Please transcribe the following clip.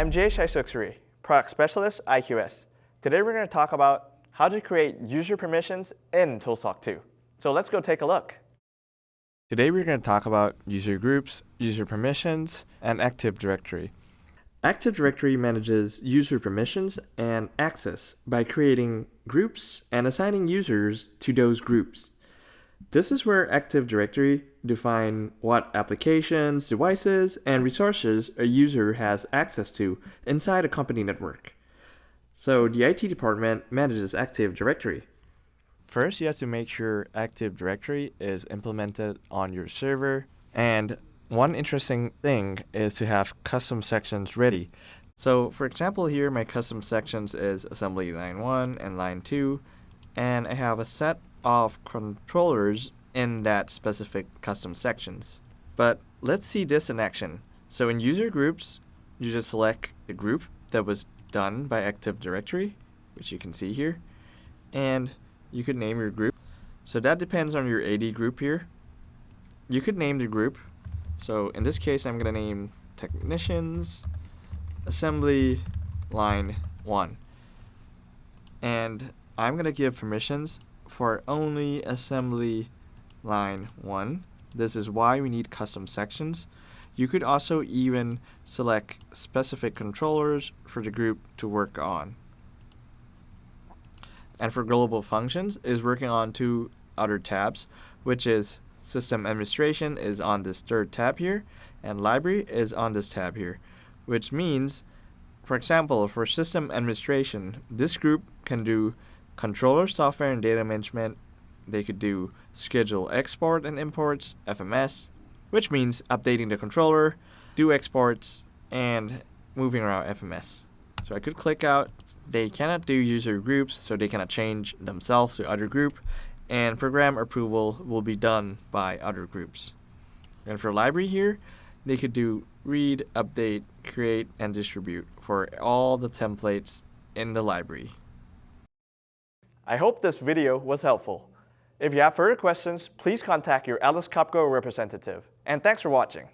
I'm Jay Shaisuksuri, Product Specialist, IQS. Today we're going to talk about how to create user permissions in ToolsTalk 2. So let's go take a look. Today we're going to talk about user groups, user permissions, and Active Directory. Active Directory manages user permissions and access by creating groups and assigning users to those groups. This is where Active Directory defines what applications, devices, and resources a user has access to inside a company network. So the IT department manages Active Directory. First, you have to make sure Active Directory is implemented on your server, and one interesting thing is to have custom sections ready. So for example here, my custom sections is assembly line 1 and line 2, and I have a set of controllers in that specific custom sections. But let's see this in action. So in user groups, you just select a group that was done by Active Directory, which you can see here, and you could name your group. So that depends on your AD group here. You could name the group. So in this case, I'm going to name Technicians Assembly Line 1. And I'm going to give permissions for only Assembly Line 1. This is why we need custom sections. You could also even select specific controllers for the group to work on. And for global functions is working on two other tabs, which is System Administration is on this third tab here, and Library is on this tab here, which means, for example, for System Administration, this group can do controller software and data management. They could do schedule export and imports, FMS, which means updating the controller, do exports, and moving around FMS. So I could click out. They cannot do user groups, so they cannot change themselves to other group, and program approval will be done by other groups. And for library here, they could do read, update, create, and distribute for all the templates in the library. I hope this video was helpful. If you have further questions, please contact your Atlas Copco representative. And thanks for watching.